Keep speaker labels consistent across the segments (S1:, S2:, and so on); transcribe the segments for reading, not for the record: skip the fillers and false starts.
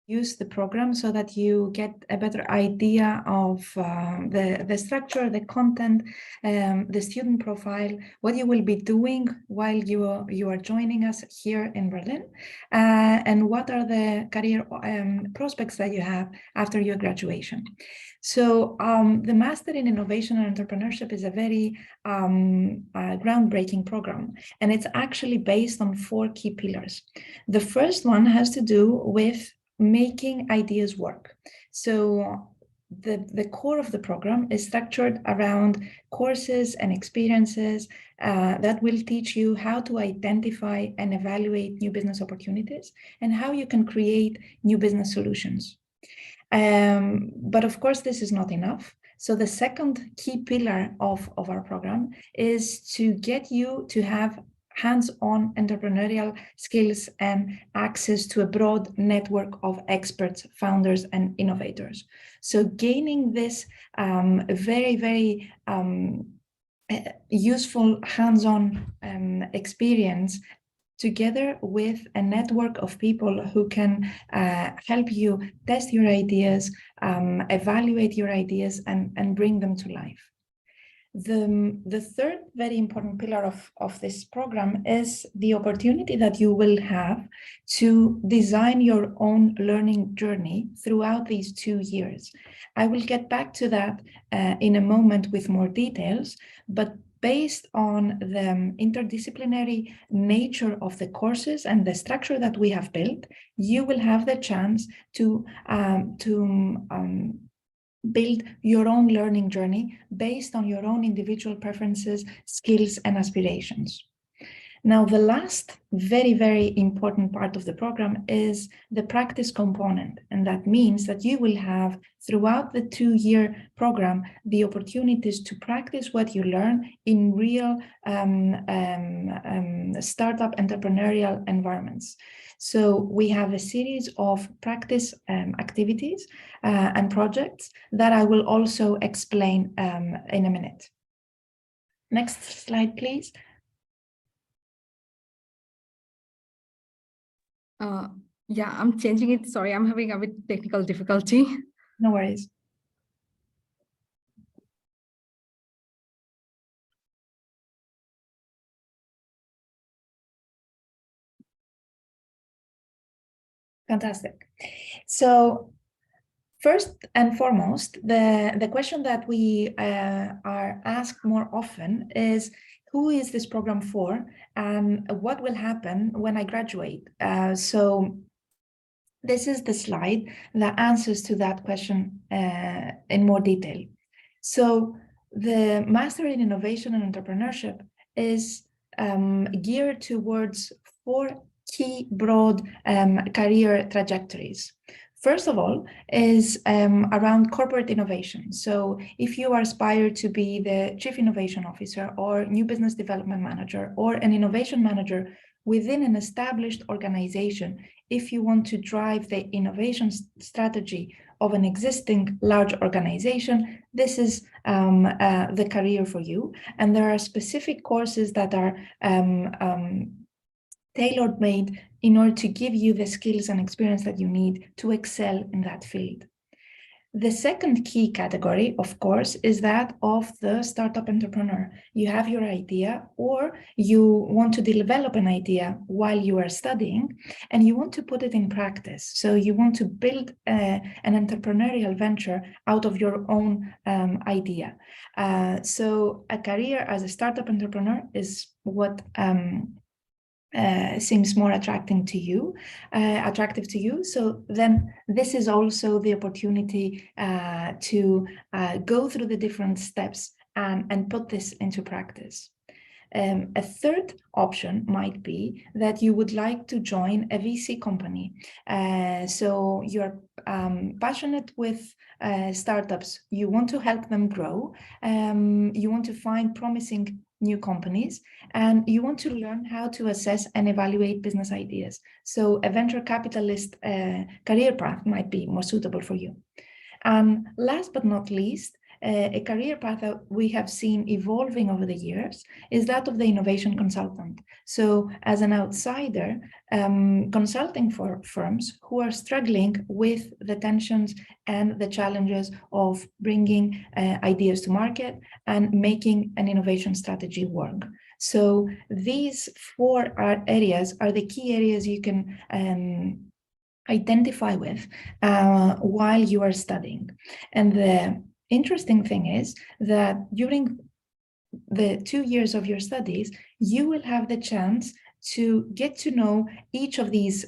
S1: use the program so that you get a better idea of the structure, the content, the student profile, what you will be doing while you are joining us here in Berlin, and what are the career prospects that you have after your graduation. So the Master in Innovation and Entrepreneurship is a very groundbreaking program, and it's actually based on 4 key pillars. The first one has to do with making ideas work. So the core of the program is structured around courses and experiences that will teach you how to identify and evaluate new business opportunities and how you can create new business solutions. But of course, this is not enough. So the second key pillar of our program is to get you to have hands-on entrepreneurial skills and access to a broad network of experts, founders, and innovators. So gaining this very, very useful hands-on experience together with a network of people who can help you test your ideas, evaluate your ideas, and bring them to life. The third very important pillar of this program is the opportunity that you will have to design your own learning journey throughout these 2 years. I will get back to that in a moment with more details, but based on the interdisciplinary nature of the courses and the structure that we have built, you will have the chance to build your own learning journey based on your own individual preferences, skills, and aspirations. Now, the last very, very important part of the program is the practice component. And that means that you will have, throughout the 2-year program, the opportunities to practice what you learn in real startup entrepreneurial environments. So we have a series of practice activities and projects that I will also explain in a minute. Next slide, please.
S2: Yeah, I'm changing it. Sorry, I'm having a bit technical difficulty.
S1: No worries. Fantastic. So first and foremost, the question that we are asked more often is, who is this program for and what will happen when I graduate? So this is the slide that answers to that question in more detail. So the Master in Innovation and Entrepreneurship is geared towards 4 key broad career trajectories. First of all is around corporate innovation. So if you aspire to be the Chief Innovation Officer or New Business Development Manager or an Innovation Manager within an established organization, if you want to drive the innovation strategy of an existing large organization, this is the career for you. And there are specific courses that are tailor-made in order to give you the skills and experience that you need to excel in that field. The second key category, of course, is that of the startup entrepreneur. You have your idea, or you want to develop an idea while you are studying, and you want to put it in practice. So you want to build an entrepreneurial venture out of your own idea. So a career as a startup entrepreneur is what seems more attractive to you. So then this is also the opportunity to go through the different steps and put this into practice. A third option might be that you would like to join a VC company. So you're passionate with startups, you want to help them grow, you want to find promising new companies, and you want to learn how to assess and evaluate business ideas. So a venture capitalist career path might be more suitable for you. And last but not least, a career path that we have seen evolving over the years is that of the innovation consultant. So as an outsider, consulting for firms who are struggling with the tensions and the challenges of bringing ideas to market and making an innovation strategy work. So these four areas are the key areas you can identify with while you are studying. And the interesting thing is that during the 2 years of your studies, you will have the chance to get to know each of these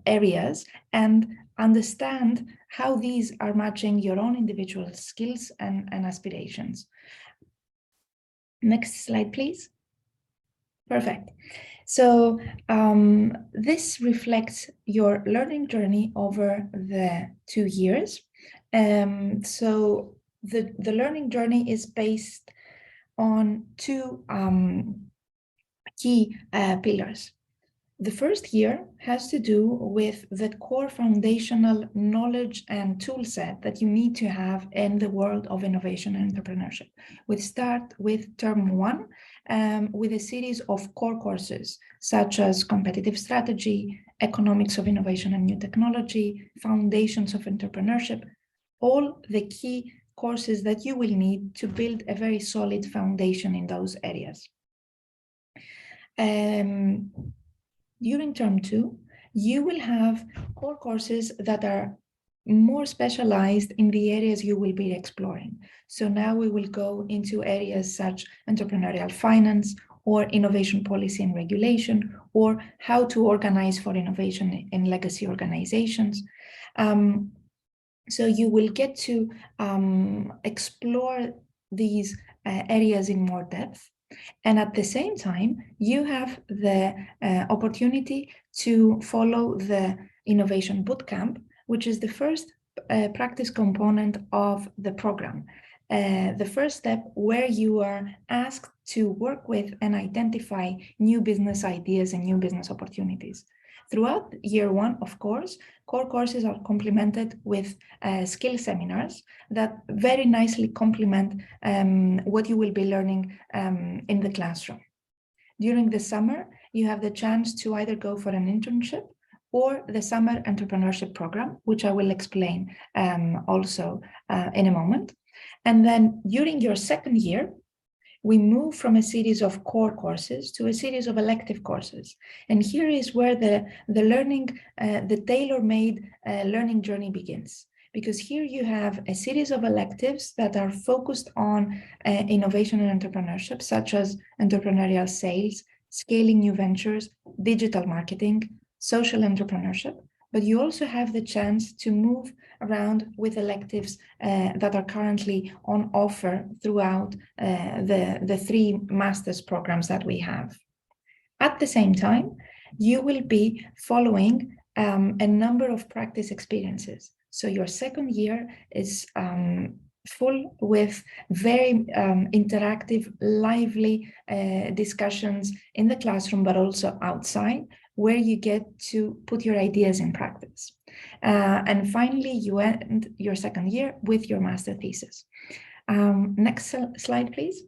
S1: areas and understand how these are matching your own individual skills and aspirations. Next slide, please. Perfect. So this reflects your learning journey over the 2 years. So the learning journey is based on two key pillars. The first year has to do with the core foundational knowledge and tool set that you need to have in the world of innovation and entrepreneurship. We start with term one with a series of core courses such as competitive strategy, economics of innovation and new technology, foundations of entrepreneurship, all the key courses that you will need to build a very solid foundation in those areas. During term two, you will have core courses that are more specialized in the areas you will be exploring. So now we will go into areas such as entrepreneurial finance or innovation policy and regulation, or how to organize for innovation in legacy organizations. So you will get to explore these areas in more depth. And at the same time, you have the opportunity to follow the Innovation Bootcamp, which is the first practice component of the program. The first step where you are asked to work with and identify new business ideas and new business opportunities. Throughout year one, of course, core courses are complemented with skill seminars that very nicely complement what you will be learning in the classroom. During the summer, you have the chance to either go for an internship or the summer entrepreneurship program, which I will explain also in a moment. And then during your second year, we move from a series of core courses to a series of elective courses. And here is where the learning, the tailor-made learning journey begins. Because here you have a series of electives that are focused on innovation and entrepreneurship, such as entrepreneurial sales, scaling new ventures, digital marketing, social entrepreneurship. But you also have the chance to move around with electives that are currently on offer throughout the 3 master's programs that we have. At the same time, you will be following a number of practice experiences. So your second year is full with very interactive, lively discussions in the classroom, but also outside, where you get to put your ideas in practice. And finally, you end your second year with your master thesis. Next slide, please.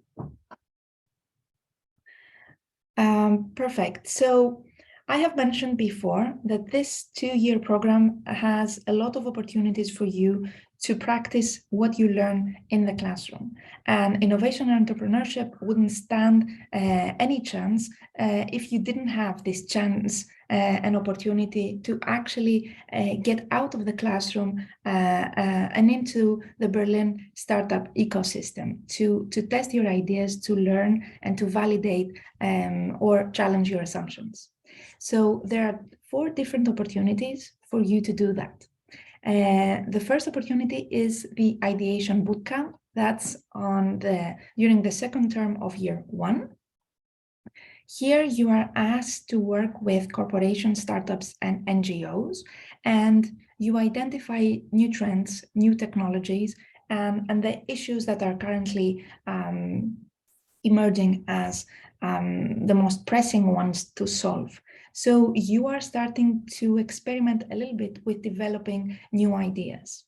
S1: Perfect. So I have mentioned before that this 2-year program has a lot of opportunities for you to practice what you learn in the classroom. And innovation and entrepreneurship wouldn't stand any chance if you didn't have this chance an opportunity to actually get out of the classroom and into the Berlin startup ecosystem to test your ideas, to learn and to validate or challenge your assumptions. So there are 4 different opportunities for you to do that. The first opportunity is the ideation bootcamp. That's during the second term of year 1. Here you are asked to work with corporations, startups, and NGOs, and you identify new trends, new technologies, and the issues that are currently emerging as the most pressing ones to solve. So you are starting to experiment a little bit with developing new ideas.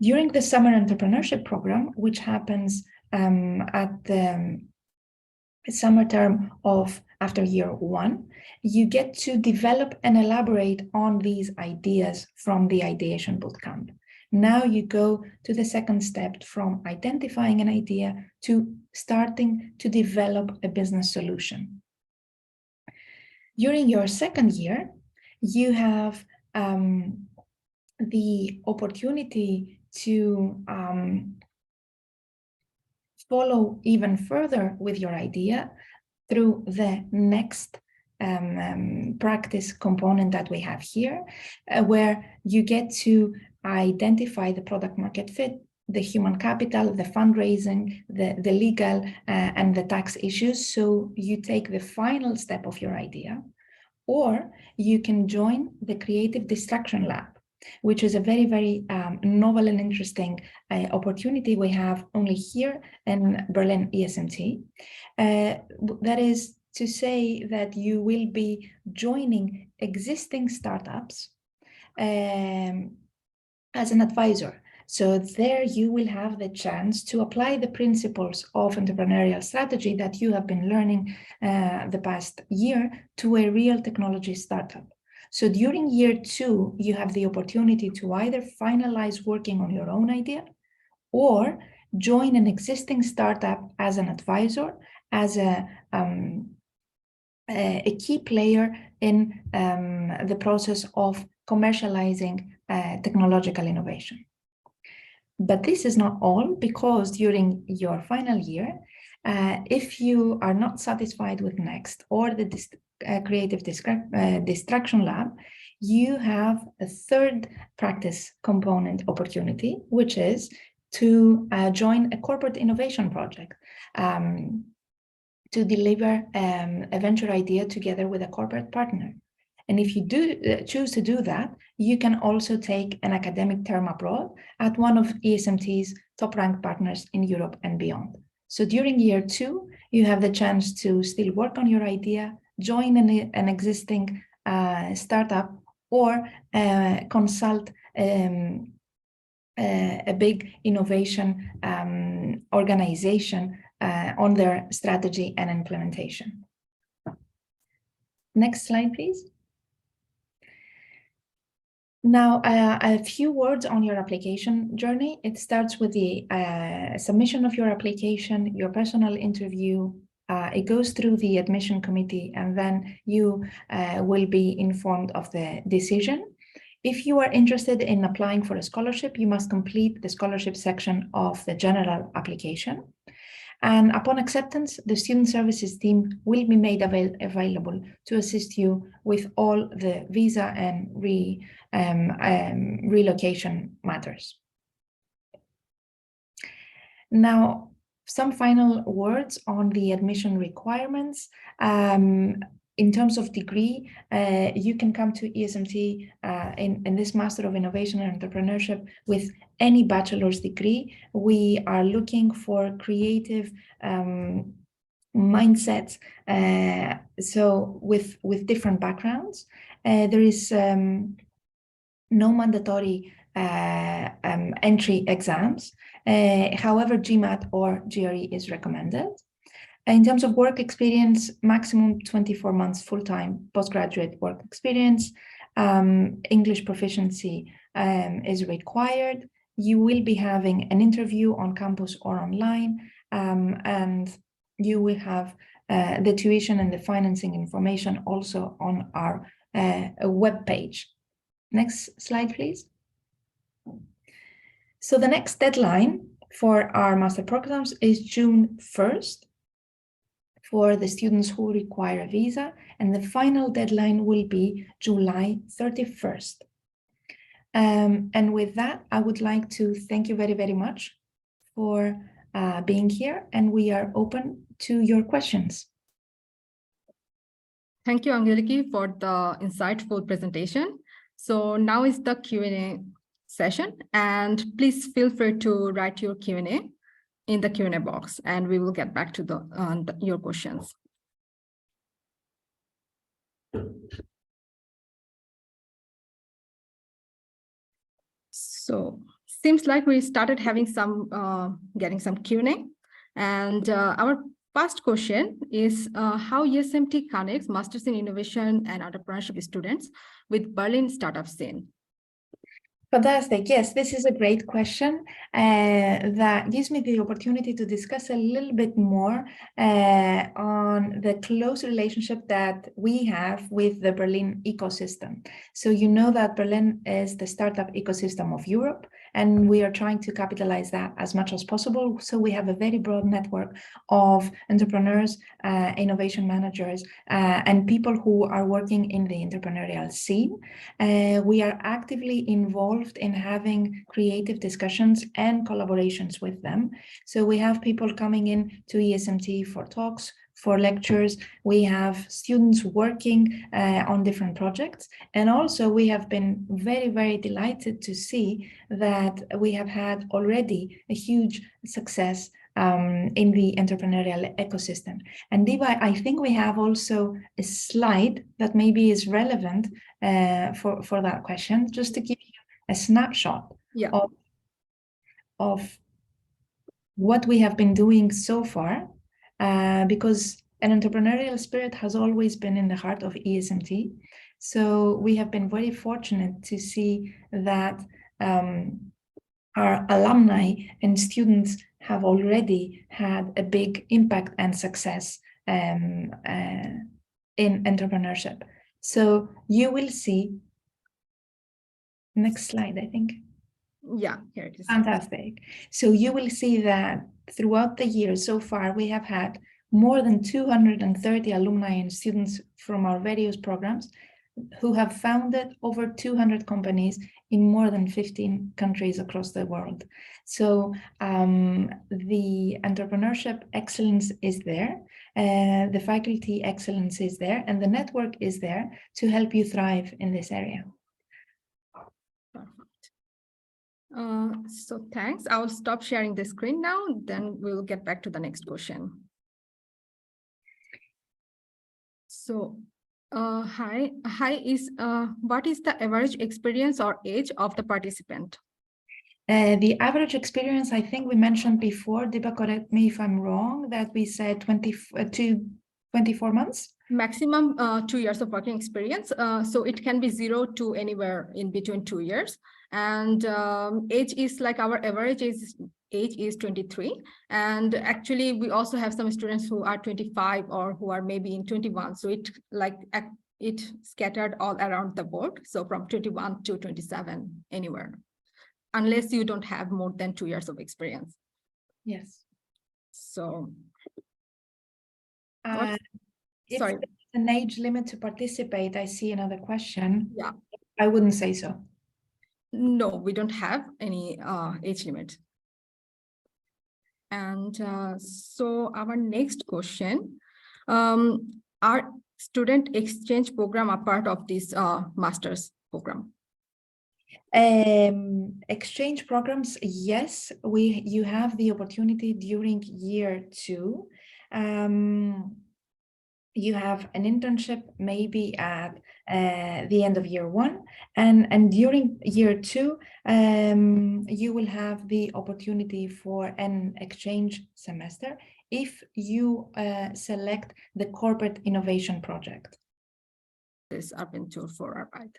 S1: During the summer entrepreneurship program, which happens at the summer term of after year 1, you get to develop and elaborate on these ideas from the ideation bootcamp. Now you go to the second step from identifying an idea to starting to develop a business solution. During your second year, you have the opportunity to follow even further with your idea through the next practice component that we have here, where you get to identify the product market fit, the human capital, the fundraising, the legal and the tax issues. So you take the final step of your idea, or you can join the Creative Destruction Lab, which is a very, very novel and interesting opportunity we have only here in Berlin ESMT. That is to say that you will be joining existing startups as an advisor. So there you will have the chance to apply the principles of entrepreneurial strategy that you have been learning the past year to a real technology startup. So during year 2, you have the opportunity to either finalize working on your own idea or join an existing startup as an advisor, as a key player in the process of commercializing technological innovation. But this is not all, because during your final year, if you are not satisfied with Next or the Creative Destruction Lab, you have a third practice component opportunity, which is to join a corporate innovation project, to deliver a venture idea together with a corporate partner. And if you do choose to do that, you can also take an academic term abroad at one of ESMT's top-ranked partners in Europe and beyond. So during year 2, you have the chance to still work on your idea, join an existing startup, or consult a big innovation organization on their strategy and implementation. Next slide, please. Now, a few words on your application journey. It starts with the submission of your application, your personal interview. It goes through the admission committee, and then you will be informed of the decision. If you are interested in applying for a scholarship, you must complete the scholarship section of the general application. And upon acceptance, the student services team will be made available to assist you with all the visa and relocation matters. Now, some final words on the admission requirements. In terms of degree, you can come to ESMT in this Master of Innovation and Entrepreneurship with any bachelor's degree. We are looking for creative mindsets, so with different backgrounds. There is no mandatory entry exams. However, GMAT or GRE is recommended. In terms of work experience, maximum 24 months full-time postgraduate work experience. English proficiency is required. You will be having an interview on campus or online, and you will have the tuition and the financing information also on our web page. Next slide, please. So the next deadline for our master programs is June 1st. For the students who require a visa, and the final deadline will be July 31st. And with that, I would like to thank you very, very much for being here, and we are open to your questions.
S2: Thank you, Angeliki, for the insightful presentation. So now is the Q&A session, and please feel free to write your Q&A in the Q&A box, and we will get back to your questions. So seems like we started having getting some Q&A. And our first question is how ESMT connects Masters in Innovation and Entrepreneurship students with Berlin startup scene.
S1: Fantastic. Yes, this is a great question that gives me the opportunity to discuss a little bit more on the close relationship that we have with the Berlin ecosystem. So you know that Berlin is the startup ecosystem of Europe, and we are trying to capitalize that as much as possible. So we have a very broad network of entrepreneurs, innovation managers, and people who are working in the entrepreneurial scene. We are actively involved in having creative discussions and collaborations with them. So we have people coming in to ESMT for talks, for lectures. We have students working on different projects. And also we have been very, very delighted to see that we have had already a huge success in the entrepreneurial ecosystem. And Diva, I think we have also a slide that maybe is relevant for that question, just to give you a snapshot of what we have been doing so far, because an entrepreneurial spirit has always been in the heart of ESMT. So we have been very fortunate to see that our alumni and students have already had a big impact and success in entrepreneurship. So you will see, next slide, I think.
S2: Yeah, here it is.
S1: Fantastic. So you will see that throughout the year so far, we have had more than 230 alumni and students from our various programs who have founded over 200 companies in more than 15 countries across the world. So the entrepreneurship excellence is there, the faculty excellence is there, and the network is there to help you thrive in this area.
S2: So thanks. I'll stop sharing the screen now, then we'll get back to the next question. So, what is the average experience or age of the participant?
S1: The average experience, I think we mentioned before, Diba, correct me if I'm wrong, that we said 24 months?
S2: Maximum 2 years of working experience. So it can be 0 to anywhere in between 2 years. And age is like our average age is 23. And actually, we also have some students who are 25 or who are maybe in 21. So it scattered all around the board. So from 21 to 27, anywhere, unless you don't have more than 2 years of experience.
S1: Yes.
S2: So.
S1: If
S2: Sorry.
S1: there's an age limit to participate, I see another question.
S2: Yeah.
S1: I wouldn't say so.
S2: No, we don't have any age limit. And so our next question, are student exchange program a part of this master's program?
S1: Exchange programs, yes, you have the opportunity during year 2. You have an internship maybe at the end of year 1, and during year 2 you will have the opportunity for an exchange semester if you select the corporate innovation project.
S2: This Urban Tour for Arbeit.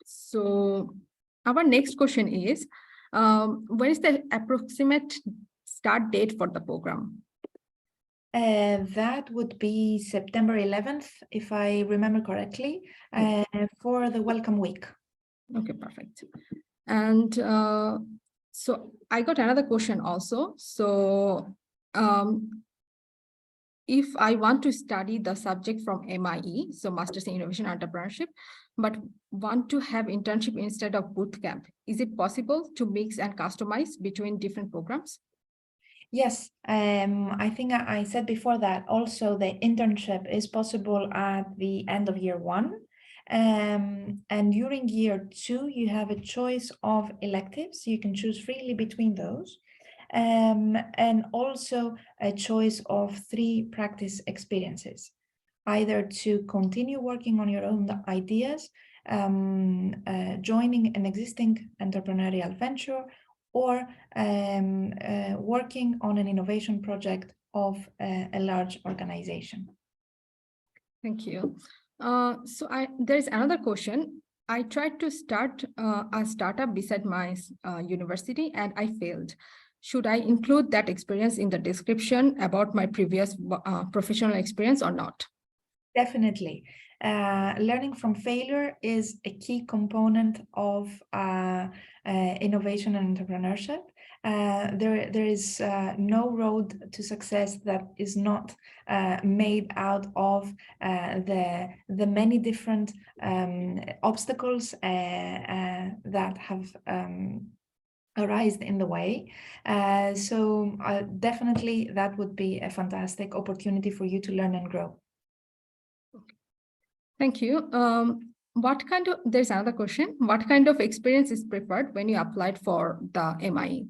S2: So our next question is, when is the approximate start date for the program?
S1: That would be September 11th, if I remember correctly, for the welcome week.
S2: Okay, perfect. And so I got another question also. So if I want to study the subject from MIE, so Masters in Innovation and Entrepreneurship, but want to have internship instead of bootcamp, is it possible to mix and customize between different programs?
S1: Yes, I think I said before that also the internship is possible at the end of year 1. And during year 2, you have a choice of electives. You can choose freely between those. And also a choice of 3 practice experiences, either to continue working on your own ideas joining an existing entrepreneurial venture, or working on an innovation project of a large organization.
S2: Thank you. There's another question. I tried to start a startup beside my university and I failed. Should I include that experience in the description about my previous professional experience or not?
S1: Definitely. Learning from failure is a key component of innovation and entrepreneurship. There is no road to success that is not made out of the many different obstacles that have arise in the way. So definitely that would be a fantastic opportunity for you to learn and grow.
S2: Thank you. There's another question. What kind of experience is preferred when you applied for the MIE?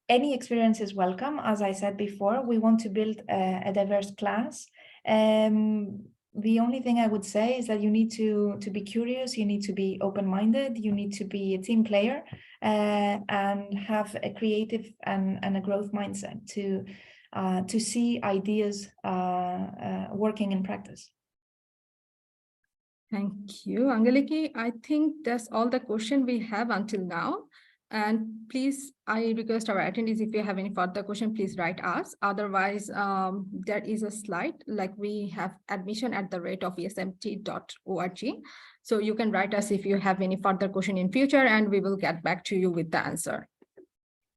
S1: Any experience is welcome. As I said before, we want to build a diverse class. The only thing I would say is that you need to be curious, you need to be open-minded, you need to be a team player, and have a creative and a growth mindset to see ideas working in practice.
S2: Thank you, Angeliki. I think that's all the question we have until now. And please, I request our attendees, if you have any further question, please write us. Otherwise, there is a slide, like we have admission@esmt.org. So you can write us if you have any further question in future, and we will get back to you with the answer.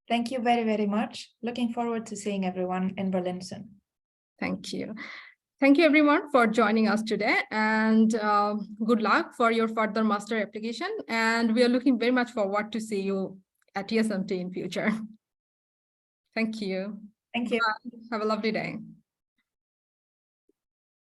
S1: Thank you very, very much. Looking forward to seeing everyone in Berlin soon.
S2: Thank you. Thank you, everyone, for joining us today, and good luck for your further master application. And we are looking very much forward to see you at ESMT in future. Thank you.
S1: Thank you.
S2: Bye. Have a lovely day.